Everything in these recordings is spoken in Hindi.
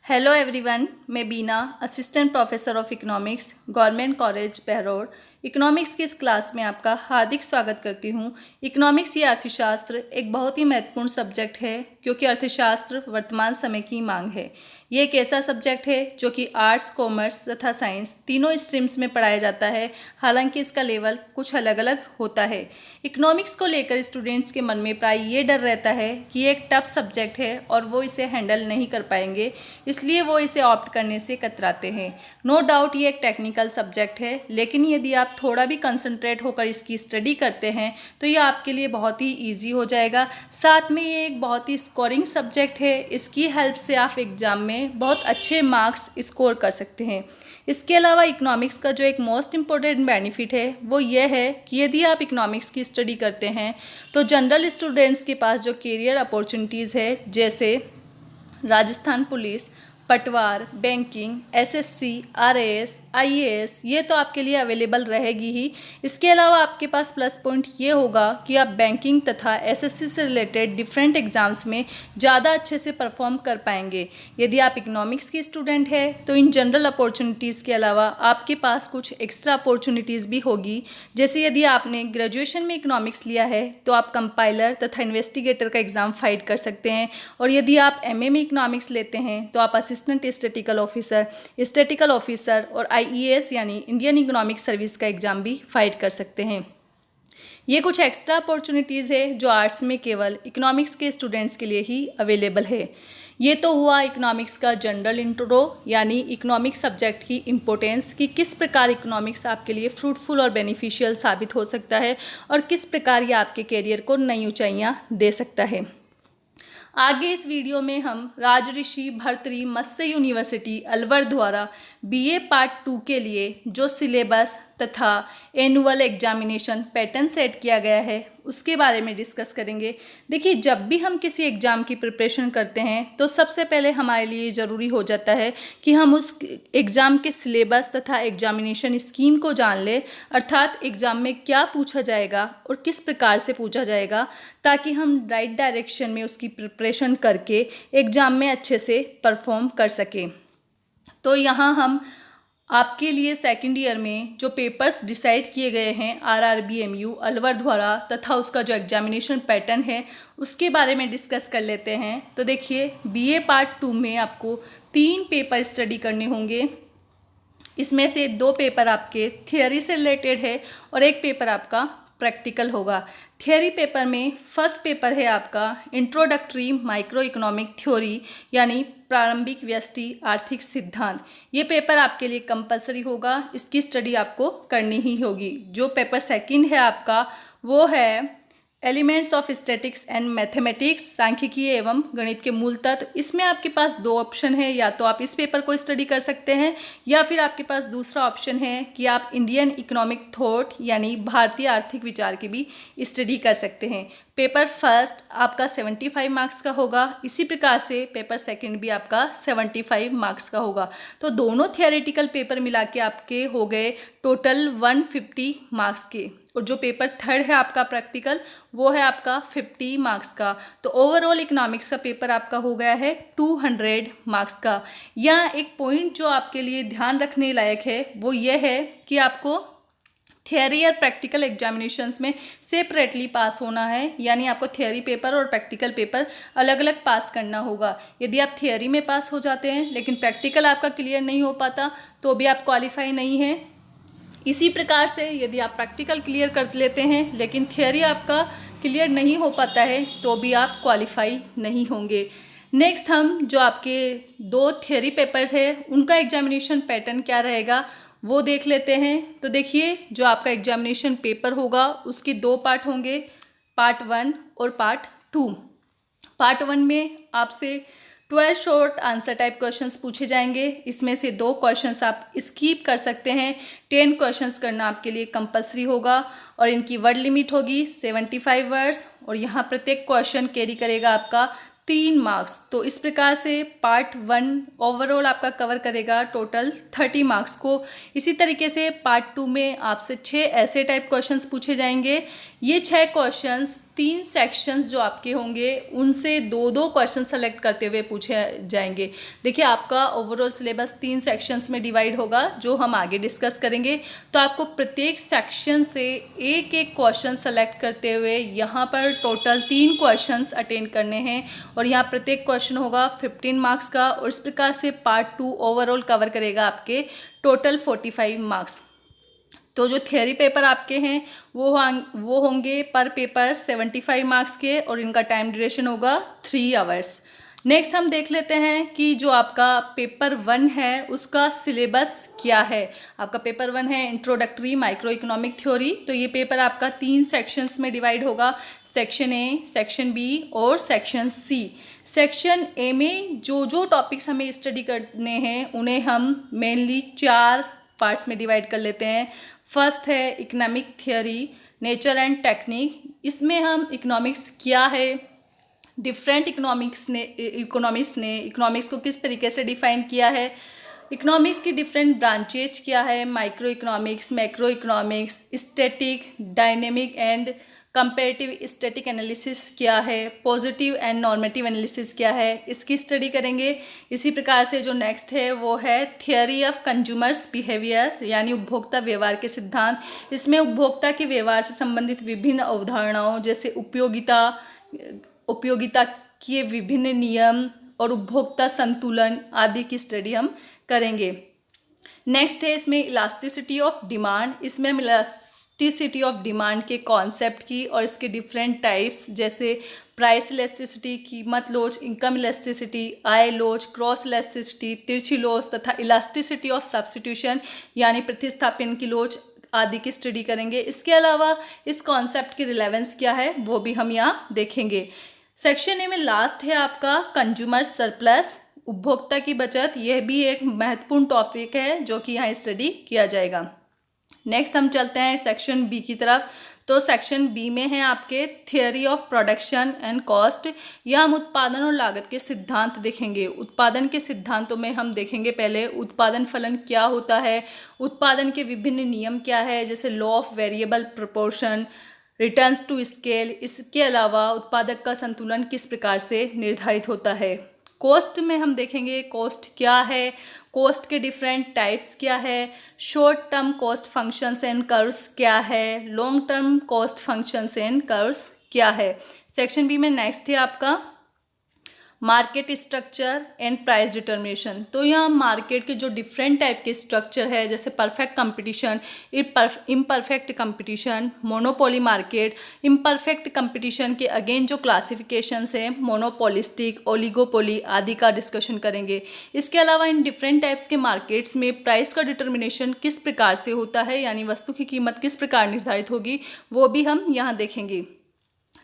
हेलो एवरीवन, मैं Beena assistant professor of economics government college Behror economics की इस क्लास में आपका हार्दिक स्वागत करती हूँ। इकोनॉमिक्स या अर्थशास्त्र एक बहुत ही महत्वपूर्ण सब्जेक्ट है क्योंकि अर्थशास्त्र वर्तमान समय की मांग है। ये एक ऐसा सब्जेक्ट है जो कि आर्ट्स, कॉमर्स तथा साइंस तीनों स्ट्रीम्स में पढ़ाया जाता है, हालांकि इसका लेवल कुछ अलग अलग होता है। इकोनॉमिक्स को लेकर स्टूडेंट्स के मन में प्राय ये डर रहता है कि ये एक टफ सब्जेक्ट है और वो इसे हैंडल नहीं कर पाएंगे, इसलिए वो इसे ऑप्ट करने से कतराते हैं। नो डाउट ये एक टेक्निकल सब्जेक्ट है, लेकिन यदि आप थोड़ा भी कंसंट्रेट होकर इसकी स्टडी करते हैं तो ये आपके लिए बहुत ही ईजी हो जाएगा। साथ में ये एक बहुत ही स्कोरिंग सब्जेक्ट है, इसकी हेल्प से आप एग्ज़ाम में बहुत अच्छे मार्क्स स्कोर कर सकते हैं। इसके अलावा इकोनॉमिक्स का जो एक मोस्ट इम्पोर्टेंट बेनिफिट है वो ये है कि यदि आप इकोनॉमिक्स की स्टडी करते हैं तो जनरल स्टूडेंट्स के पास जो करियर अपॉर्चुनिटीज़ है, जैसे राजस्थान पुलिस, पटवार, बैंकिंग, एसएससी, आरएएस, आईएएस, ये तो आपके लिए अवेलेबल रहेगी ही। इसके अलावा आपके पास प्लस पॉइंट ये होगा कि आप बैंकिंग तथा एसएससी से रिलेटेड डिफरेंट एग्जाम्स में ज़्यादा अच्छे से परफॉर्म कर पाएंगे। यदि आप इकोनॉमिक्स की स्टूडेंट है तो इन जनरल अपॉर्चुनिटीज़ के अलावा आपके पास कुछ एक्स्ट्रा अपॉर्चुनिटीज़ भी होगी। जैसे यदि आपने ग्रेजुएशन में इकोनॉमिक्स लिया है तो आप कंपाइलर तथा इन्वेस्टिगेटर का एग्ज़ाम फाइट कर सकते हैं, और यदि आप एमए में इकोनॉमिक्स लेते हैं तो आप असिस्टेंट स्टैटिकल ऑफिसर और आईईएस यानी इंडियन इकोनॉमिक सर्विस का एग्ज़ाम भी फाइट कर सकते हैं। ये कुछ एक्स्ट्रा अपॉर्चुनिटीज़ है जो आर्ट्स में केवल इकोनॉमिक्स के स्टूडेंट्स के लिए ही अवेलेबल है। ये तो हुआ इकोनॉमिक्स का जनरल इंट्रो, यानी इकोनॉमिक्स सब्जेक्ट की इम्पोर्टेंस कि किस प्रकार इकोनॉमिक्स आपके लिए फ्रूटफुल और बेनिफिशियल साबित हो सकता है और किस प्रकार ये आपके करियर को नई ऊंचाइयां दे सकता है। आगे इस वीडियो में हम राजऋषि भर्तृहरि मत्स्य यूनिवर्सिटी अलवर द्वारा बीए पार्ट 2 के लिए जो सिलेबस तथा एनुअल एग्जामिनेशन पैटर्न सेट किया गया है उसके बारे में डिस्कस करेंगे। देखिए, जब भी हम किसी एग्ज़ाम की प्रिपरेशन करते हैं तो सबसे पहले हमारे लिए ज़रूरी हो जाता है कि हम उस एग्ज़ाम के सिलेबस तथा एग्जामिनेशन स्कीम को जान लें, अर्थात एग्ज़ाम में क्या पूछा जाएगा और किस प्रकार से पूछा जाएगा, ताकि हम राइट डायरेक्शन में उसकी प्रिपरेशन करके एग्ज़ाम में अच्छे से परफॉर्म कर सकें। तो यहाँ हम आपके लिए सेकंड ईयर में जो पेपर्स डिसाइड किए गए हैं आरआरबीएमयू अलवर द्वारा तथा उसका जो एग्जामिनेशन पैटर्न है उसके बारे में डिस्कस कर लेते हैं। तो देखिए, बीए पार्ट 2 में आपको 3 पेपर स्टडी करने होंगे। इसमें से 2 पेपर आपके थियोरी से रिलेटेड है और एक पेपर आपका प्रैक्टिकल होगा। थियोरी पेपर में फर्स्ट पेपर है आपका इंट्रोडक्टरी माइक्रो इकोनॉमिक थ्योरी, यानी प्रारंभिक व्यष्टि आर्थिक सिद्धांत। ये पेपर आपके लिए कंपलसरी होगा, इसकी स्टडी आपको करनी ही होगी। जो पेपर सेकंड है आपका वो है elements of statics and mathematics, सांख्यिकी एवं गणित के मूल तत्व। इसमें आपके पास 2 ऑप्शन है, या तो आप इस पेपर को स्टडी कर सकते हैं या फिर आपके पास दूसरा ऑप्शन है कि आप इंडियन इकोनॉमिक थॉट यानी भारतीय आर्थिक विचार की भी स्टडी कर सकते हैं। पेपर फर्स्ट आपका 75 मार्क्स का होगा, इसी प्रकार से पेपर सेकंड भी आपका 75 मार्क्स का होगा। तो दोनों थियोरेटिकल पेपर मिला के आपके हो गए टोटल 150 मार्क्स के, और जो पेपर थर्ड है आपका प्रैक्टिकल वो है आपका 50 मार्क्स का। तो ओवरऑल इकोनॉमिक्स का पेपर आपका हो गया है 200 मार्क्स का। यहाँ एक पॉइंट जो आपके लिए ध्यान रखने लायक है वो ये है कि आपको थियोरी और प्रैक्टिकल एग्जामिनेशंस में सेपरेटली पास होना है, यानी आपको थियोरी पेपर और प्रैक्टिकल पेपर अलग अलग पास करना होगा। यदि आप थियोरी में पास हो जाते हैं लेकिन प्रैक्टिकल आपका क्लियर नहीं हो पाता तो भी आप क्वालिफाई नहीं हैं। इसी प्रकार से यदि आप प्रैक्टिकल क्लियर कर लेते हैं लेकिन थियोरी आपका क्लियर नहीं हो पाता है तो भी आप क्वालिफाई नहीं होंगे। नेक्स्ट हम जो आपके 2 थियोरी पेपर्स है उनका एग्जामिनेशन पैटर्न क्या रहेगा वो देख लेते हैं। तो देखिए, जो आपका एग्जामिनेशन पेपर होगा उसके 2 पार्ट होंगे, पार्ट 1 और पार्ट 2। पार्ट 1 में आपसे 12 शॉर्ट आंसर टाइप क्वेश्चंस पूछे जाएंगे। इसमें से 2 क्वेश्चंस आप स्किप कर सकते हैं, 10 क्वेश्चंस करना आपके लिए कंपलसरी होगा और इनकी वर्ड लिमिट होगी 75 वर्ड्स, और यहाँ प्रत्येक क्वेश्चन कैरी करेगा आपका 3 मार्क्स। तो इस प्रकार से पार्ट 1 ओवरऑल आपका कवर करेगा टोटल 30 मार्क्स को। इसी तरीके से पार्ट 2 में आपसे 6 ऐसे टाइप क्वेश्चंस पूछे जाएंगे। ये 6 क्वेश्चंस 3 सेक्शंस जो आपके होंगे उनसे 2-2 क्वेश्चन सेलेक्ट करते हुए पूछे जाएंगे। देखिए आपका ओवरऑल सिलेबस 3 सेक्शंस में डिवाइड होगा जो हम आगे डिस्कस करेंगे। तो आपको प्रत्येक सेक्शन से एक एक क्वेश्चन सेलेक्ट करते हुए यहाँ पर टोटल 3 क्वेश्चंस अटेंड करने हैं और यहाँ प्रत्येक क्वेश्चन होगा 15 मार्क्स का और इस प्रकार से पार्ट 2 ओवरऑल कवर करेगा आपके टोटल 45 मार्क्स। तो जो थियरी पेपर आपके हैं वो होंगे पर पेपर 75 मार्क्स के और इनका टाइम ड्यूरेशन होगा 3 आवर्स। नेक्स्ट हम देख लेते हैं कि जो आपका पेपर 1 है उसका सिलेबस क्या है। आपका पेपर 1 है इंट्रोडक्टरी माइक्रो इकोनॉमिक थ्योरी। तो ये पेपर आपका 3 सेक्शंस में डिवाइड होगा, सेक्शन ए, सेक्शन बी और सेक्शन सी। सेक्शन ए में जो टॉपिक्स हमें स्टडी करने हैं उन्हें हम मेनली 4 पार्ट्स में डिवाइड कर लेते हैं। फर्स्ट है economic theory, nature and technique. इसमें हम इकोनॉमिक्स क्या है, डिफरेंट इकोनॉमिक्स ने इकोनॉमिक्स को किस तरीके से डिफाइन किया है, इकोनॉमिक्स की डिफरेंट ब्रांचेज क्या है, micro economics, macro economics, static, dynamic and comparative static analysis क्या है, पॉजिटिव एंड नॉर्मेटिव एनालिसिस क्या है, इसकी स्टडी करेंगे। इसी प्रकार से जो नेक्स्ट है वो है थियरी ऑफ कंज्यूमर्स बिहेवियर यानी उपभोक्ता व्यवहार के सिद्धांत। इसमें उपभोक्ता के व्यवहार से संबंधित विभिन्न अवधारणाओं जैसे उपयोगिता के विभिन्न नियम और उपभोक्ता संतुलन आदि की स्टडी हम करेंगे। नेक्स्ट है इसमें इलास्टिसिटी ऑफ डिमांड। इसमें हम इलास्टिसिटी ऑफ डिमांड के कॉन्सेप्ट की और इसके डिफरेंट टाइप्स जैसे प्राइस इलास्टिसिटी, कीमत लोच, इनकम इलास्टिसिटी, आय लोच, क्रॉस इलास्टिसिटी, तिरछी लोच तथा इलास्टिसिटी ऑफ सब्स्टिट्यूशन यानी प्रतिस्थापन की लोच आदि की स्टडी करेंगे। इसके अलावा इस कॉन्सेप्ट की रिलेवेंस क्या है वो भी हम यहाँ देखेंगे। सेक्शन ए में लास्ट है आपका कंज्यूमर सरप्लस, उपभोक्ता की बचत। यह भी एक महत्वपूर्ण टॉपिक है जो कि यहाँ स्टडी किया जाएगा। नेक्स्ट हम चलते हैं सेक्शन बी की तरफ। तो सेक्शन बी में है आपके theory of production and cost. यहाँ हम उत्पादन और लागत के सिद्धांत देखेंगे। उत्पादन के सिद्धांतों में हम देखेंगे पहले उत्पादन फलन क्या होता है, उत्पादन के विभिन्न नियम क्या है जैसे law of variable proportion, returns to scale. इसके अलावा उत्पादक का संतुलन किस प्रकार से निर्धारित होता है। कॉस्ट में हम देखेंगे कॉस्ट क्या है, कॉस्ट के डिफरेंट टाइप्स क्या है, short term cost functions and curves क्या है, long term cost functions and curves क्या है। सेक्शन बी में नेक्स्ट है आपका market structure and price determination. तो यहाँ मार्केट के जो डिफरेंट टाइप के स्ट्रक्चर है जैसे perfect competition, imperfect competition, monopoly market. Imperfect competition के अगेन जो क्लासिफिकेशंस है मोनोपोलिस्टिक, ओलिगोपोली आदि का डिस्कशन करेंगे। इसके अलावा इन डिफरेंट टाइप्स के मार्केट्स में प्राइस का डिटर्मिनेशन किस प्रकार से होता है यानी वस्तु की कीमत किस प्रकार निर्धारित होगी वो भी हम यहाँ देखेंगे।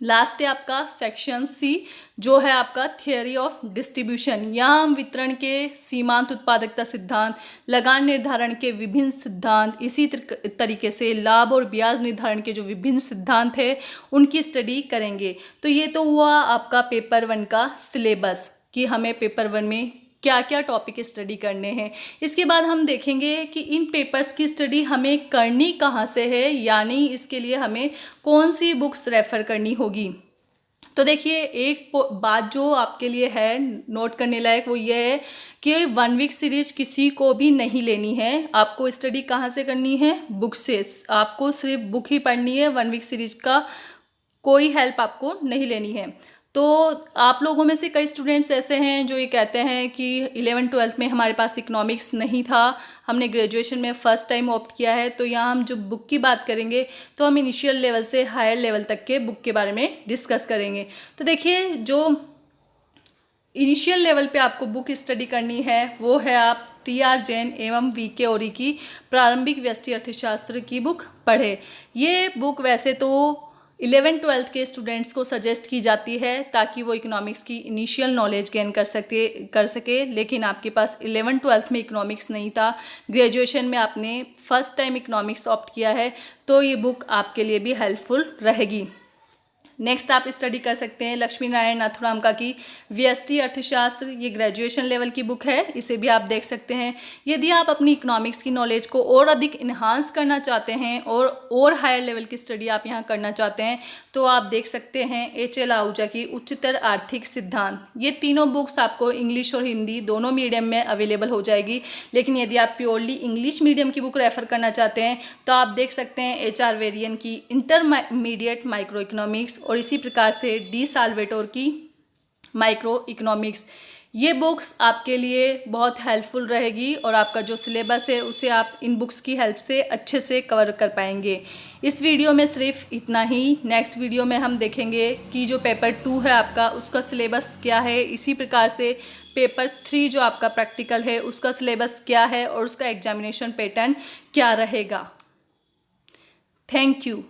लास्ट है आपका सेक्शन सी जो है आपका थियरी ऑफ डिस्ट्रीब्यूशन। यहाँ हम वितरण के सीमांत उत्पादकता सिद्धांत, लगान निर्धारण के विभिन्न सिद्धांत, इसी तरीके से लाभ और ब्याज निर्धारण के जो विभिन्न सिद्धांत है उनकी स्टडी करेंगे। तो ये तो हुआ आपका पेपर 1 का सिलेबस कि हमें पेपर 1 में क्या क्या टॉपिक स्टडी करने हैं। इसके बाद हम देखेंगे कि इन पेपर्स की स्टडी हमें करनी कहाँ से है यानी इसके लिए हमें कौन सी बुक्स रेफ़र करनी होगी। तो देखिए एक बात जो आपके लिए है नोट करने लायक वो ये है कि 1 वीक सीरीज किसी को भी नहीं लेनी है। आपको स्टडी कहाँ से करनी है, बुक से। आपको सिर्फ बुक ही पढ़नी है, 1 वीक सीरीज का कोई हेल्प आपको नहीं लेनी है। तो आप लोगों में से कई स्टूडेंट्स ऐसे हैं जो ये कहते हैं कि 11th-12th में हमारे पास इकोनॉमिक्स नहीं था, हमने ग्रेजुएशन में फ़र्स्ट टाइम ऑप्ट किया है। तो यहाँ हम जो बुक की बात करेंगे तो हम इनिशियल लेवल से हायर लेवल तक के बुक के बारे में डिस्कस करेंगे। तो देखिए जो इनिशियल लेवल पे आपको बुक स्टडी करनी है वो है आप TR जैन एवं VK ओरी की प्रारंभिक व्यष्टि अर्थशास्त्र की बुक पढ़े। ये बुक वैसे तो 11th-12th के स्टूडेंट्स को सजेस्ट की जाती है ताकि वो इकोनॉमिक्स की इनिशियल नॉलेज गेन कर सके, लेकिन आपके पास 11th-12th में इकोनॉमिक्स नहीं था, ग्रेजुएशन में आपने फर्स्ट टाइम इकोनॉमिक्स ऑप्ट किया है तो ये बुक आपके लिए भी हेल्पफुल रहेगी। नेक्स्ट आप स्टडी कर सकते हैं लक्ष्मी नारायण नाथुराम की व्यष्टि अर्थशास्त्र। ये ग्रेजुएशन लेवल की बुक है, इसे भी आप देख सकते हैं। यदि आप अपनी इकोनॉमिक्स की नॉलेज को और अधिक इन्हांस करना चाहते हैं और हायर लेवल की स्टडी आप यहाँ करना चाहते हैं तो आप देख सकते हैं H.L. आहूजा की उच्चतर आर्थिक सिद्धांत। ये तीनों बुक्स आपको इंग्लिश और हिंदी दोनों मीडियम में अवेलेबल हो जाएगी। लेकिन यदि आप प्योरली इंग्लिश मीडियम की बुक रेफर करना चाहते हैं तो आप देख सकते हैं HR वेरियन की इंटरमीडिएट माइक्रो इकोनॉमिक्स और इसी प्रकार से डी साल्वेटोर की माइक्रो इकोनॉमिक्स। ये बुक्स आपके लिए बहुत हेल्पफुल रहेगी और आपका जो सिलेबस है उसे आप इन बुक्स की हेल्प से अच्छे से कवर कर पाएंगे। इस वीडियो में सिर्फ इतना ही। नेक्स्ट वीडियो में हम देखेंगे कि जो पेपर 2 है आपका उसका सिलेबस क्या है, इसी प्रकार से पेपर 3 जो आपका प्रैक्टिकल है उसका सिलेबस क्या है और उसका एग्जामिनेशन पैटर्न क्या रहेगा। Thank you.